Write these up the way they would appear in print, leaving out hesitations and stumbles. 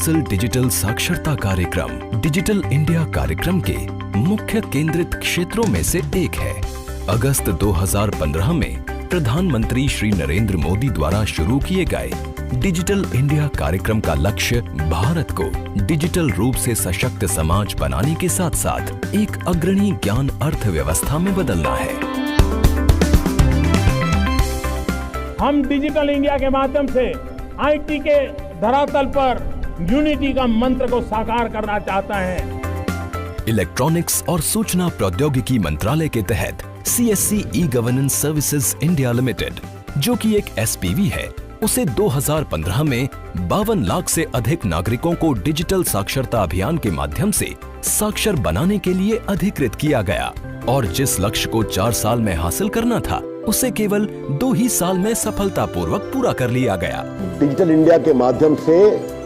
Universal digital साक्षरता कार्यक्रम digital India कार्यक्रम के मुख्य केंद्रित क्षेत्रों में से एक है। अगस्त 2015 में प्रधानमंत्री श्री नरेंद्र मोदी द्वारा शुरू किए गए डिजिटल इंडिया कार्यक्रम का लक्ष्य भारत को डिजिटल रूप से सशक्त समाज बनाने के साथ साथ एक अग्रणी ज्ञान अर्थव्यवस्था में बदलना है। हम डिजिटल इंडिया के माध्यम से आईटी के धरातल पर यूनिटी का मंत्र को साकार करना चाहता है। इलेक्ट्रॉनिक्स और सूचना प्रौद्योगिकी मंत्रालय के तहत CSC e-governance services India limited, जो कि एक SPV है, उसे 2015 में 52 लाख से अधिक नागरिकों को डिजिटल साक्षरता अभियान के माध्यम से साक्षर बनाने के लिए अधिकृत किया गया और जिस लक्ष्य को 4 साल में हासिल करना था उसे केवल 2 ही साल में सफलतापूर्वक पूरा कर लिया गया। डिजिटल इंडिया के माध्यम से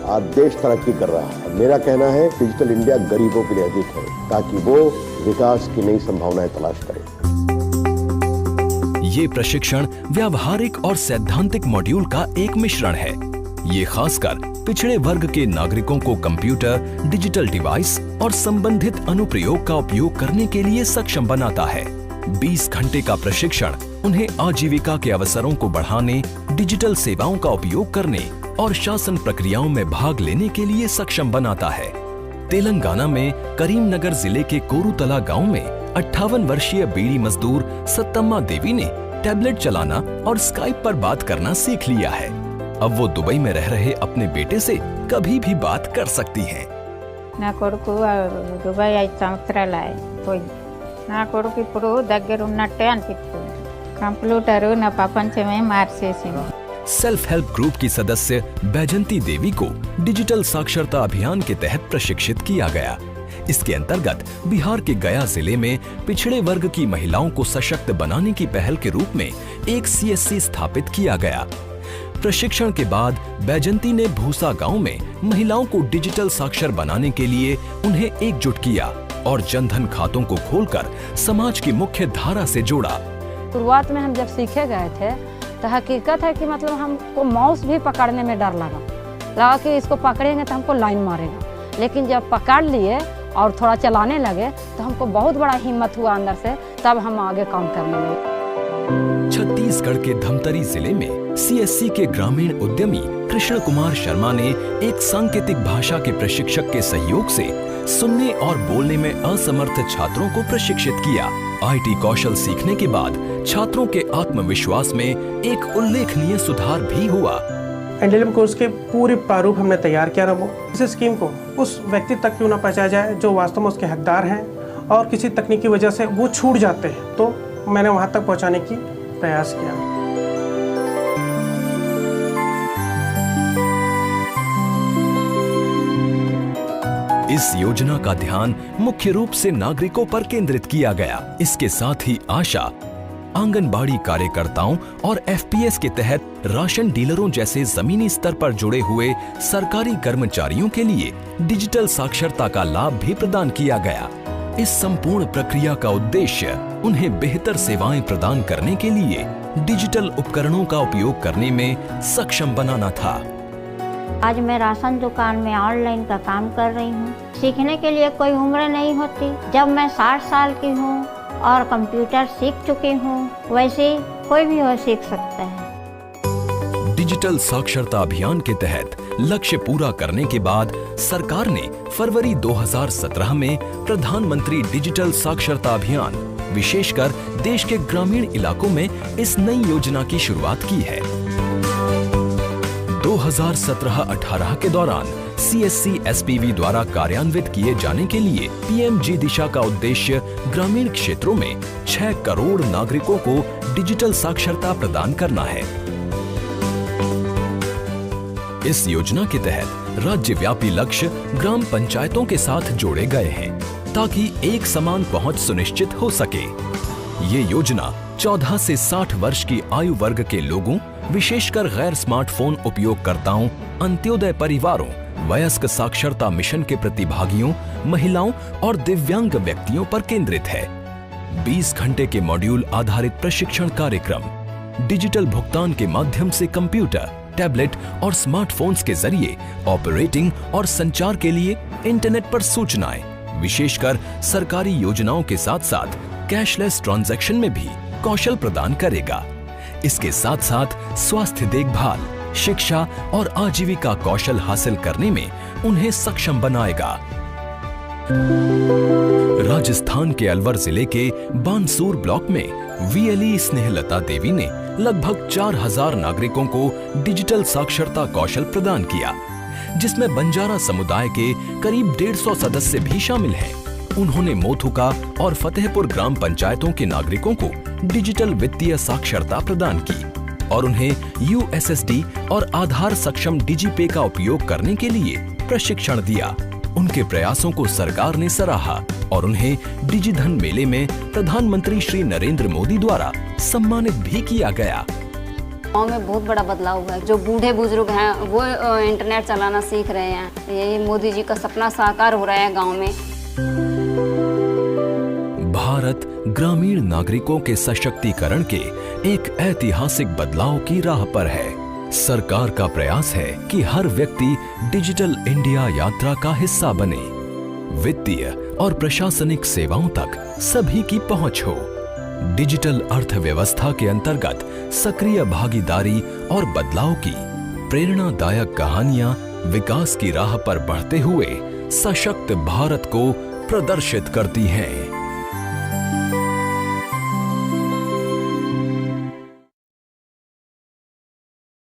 आज देश तरक्की कर रहा है। मेरा कहना है डिजिटल इंडिया गरीबों के लिए अधिक है ताकि वो विकास की नई संभावनाएं तलाश करें। ये प्रशिक्षण व्यावहारिक और सैद्धांतिक मॉड्यूल का एक मिश्रण है। ये खासकर पिछड़े वर्ग के नागरिकों को कंप्यूटर, डिजिटल डिवाइस और संबंधित अनुप्रयोग का उपयोग करने के लिए सक्षम बनाता है। 20 घंटे का प्रशिक्षण उन्हें आजीविका के अवसरों को बढ़ाने, डिजिटल सेवाओं का उपयोग करने और शासन प्रक्रियाओं में भाग लेने के लिए सक्षम बनाता है। तेलंगाना में करीमनगर जिले के कोरुतला गांव में 58 वर्षीय बीड़ी मजदूर सत्तम्मा देवी ने टैबलेट चलाना और स्काइप पर बात करना सीख लिया है। अब वो दुबई में रह रहे अपने बेटे से कभी भी बात कर सकती हैं। నా కొడుకు దుబాయ్ 5 సంవత్సరాలు పోయి నా కొడుకు ఇప్పుడు దగ్గర ఉన్నట్టే అనిపిస్తుంది। కంప్యూటర్ నా ప్రపంచమే మార్చేసింది। सेल्फ हेल्प ग्रुप की सदस्य बैजंती देवी को डिजिटल साक्षरता अभियान के तहत प्रशिक्षित किया गया। इसके अंतर्गत बिहार के गया जिले में पिछड़े वर्ग की महिलाओं को सशक्त बनाने की पहल के रूप में एक CSC स्थापित किया गया। प्रशिक्षण के बाद बैजंती ने भूसा गांव में महिलाओं को डिजिटल साक्षर बनाने के लिए उन्हें एकजुट किया और जनधन खातों को खोलकर समाज की मुख्य धारा से जोड़ा। शुरुआत में हम जब सीखे गए थे तो हकीकत है कि मतलब हमको माउस भी पकड़ने में डर लगा कि इसको पकड़ेंगे तो हमको लाइन मारेगा, लेकिन जब पकड़ लिए और थोड़ा चलाने लगे तो हमको बहुत बड़ा हिम्मत हुआ अंदर से, तब हम आगे काम करने लगे। छत्तीसगढ़ के धमतरी जिले में CSC के ग्रामीण उद्यमी कृष्ण कुमार शर्मा ने एक सांकेतिक भाषा के प्रशिक्षक के सहयोग से सुनने और बोलने में असमर्थ छात्रों को प्रशिक्षित किया। IT कौशल सीखने के बाद छात्रों के आत्मविश्वास में एक उल्लेखनीय सुधार भी हुआ। NLM कोर्स के पूरे प्रारूप हमने तैयार किया ना, वो इस स्कीम को उस व्यक्ति तक क्यों ना पहुंचाया जाए जो वास्तव में उसके हकदार हैं और किसी तकनीकी वजह से वो छूट जाते हैं, तो मैंने वहां तक पहुंचाने की प्रयास किया। इस योजना का ध्यान मुख्य रूप से नागरिकों पर केंद्रित किया गया। इसके साथ ही आशा, आंगनबाड़ी कार्यकर्ताओं और FPS के तहत राशन डीलरों जैसे जमीनी स्तर पर जुड़े हुए सरकारी कर्मचारियों के लिए डिजिटल साक्षरता का लाभ भी प्रदान किया गया। इस संपूर्ण प्रक्रिया का उद्देश्य उन्हें बेहतर सेवाएं प्रदान करने के लिए डिजिटल उपकरणों का उपयोग करने में सक्षम बनाना था। आज मैं राशन दुकान में ऑनलाइन का काम कर रही हूँ। सीखने के लिए कोई उम्र नहीं होती। जब मैं 60 साल की हूँ और कंप्यूटर सीख चुकी हूँ, वैसे कोई भी हो सीख सकता है। डिजिटल साक्षरता अभियान के तहत लक्ष्य पूरा करने के बाद सरकार ने फरवरी 2017 में प्रधानमंत्री डिजिटल साक्षरता अभियान विशेषकर देश के ग्रामीण इलाकों में इस नई योजना की शुरुआत की है। 2017-18 के दौरान CSC SPV द्वारा कार्यान्वित किए जाने के लिए PMG दिशा का उद्देश्य ग्रामीण क्षेत्रों में 6 करोड़ नागरिकों को डिजिटल साक्षरता प्रदान करना है। इस योजना के तहत राज्यव्यापी लक्ष्य ग्राम पंचायतों के साथ जोड़े गए हैं ताकि एक समान पहुंच सुनिश्चित हो सके। ये योजना 14 से 60 वर्ष की आयु वर्ग के लोगों, विशेषकर गैर स्मार्टफोन उपयोगकर्ताओं, अंत्योदय परिवारों, वयस्क साक्षरता मिशन के प्रतिभागियों, महिलाओं और दिव्यांग व्यक्तियों पर केंद्रित है। 20 घंटे के मॉड्यूल आधारित प्रशिक्षण कार्यक्रम, डिजिटल भुगतान के माध्यम से कंप्यूटर, टैबलेट और स्मार्टफोन्स के जरिए ऑपरेटिंग और संचार के लिए इंटरनेट पर सूचनाएं, विशेषकर सरकारी योजनाओं के साथ साथ कैशलेस ट्रांजैक्शन में भी कौशल प्रदान करेगा। इसके साथ साथ स्वास्थ्य देखभाल, शिक्षा और आजीविका कौशल हासिल करने में उन्हें सक्षम बनाएगा। राजस्थान के अलवर जिले के बानसूर ब्लॉक में VLE स्नेहलता देवी ने लगभग 4000 नागरिकों को डिजिटल साक्षरता कौशल प्रदान किया, जिसमें बंजारा समुदाय के करीब 150 सदस्य भी शामिल हैं। उन्होंने मोथुका और फतेहपुर ग्राम पंचायतों के नागरिकों को डिजिटल वित्तीय साक्षरता प्रदान की और उन्हें USSD और आधार सक्षम डिजिपे का उपयोग करने के लिए प्रशिक्षण दिया। उनके प्रयासों को सरकार ने सराहा और उन्हें डिजिधन मेले में प्रधानमंत्री श्री नरेंद्र मोदी द्वारा सम्मानित भी किया गया। गाँव में बहुत बड़ा बदलाव हुआ है। जो बूढ़े बुजुर्ग हैं वो इंटरनेट चलाना सीख रहे हैं। यही मोदी जी का सपना साकार हो रहा है गाँव में। भारत ग्रामीण नागरिकों के सशक्तिकरण के एक ऐतिहासिक बदलाव की राह पर है। सरकार का प्रयास है कि हर व्यक्ति डिजिटल इंडिया यात्रा का हिस्सा बने। वित्तीय और प्रशासनिक सेवाओं तक सभी की पहुंच हो। डिजिटल अर्थव्यवस्था के अंतर्गत सक्रिय भागीदारी और बदलाव की प्रेरणादायक कहानियां विकास की राह पर बढ़ते हुए सशक्त भारत को प्रदर्शित करती हैं।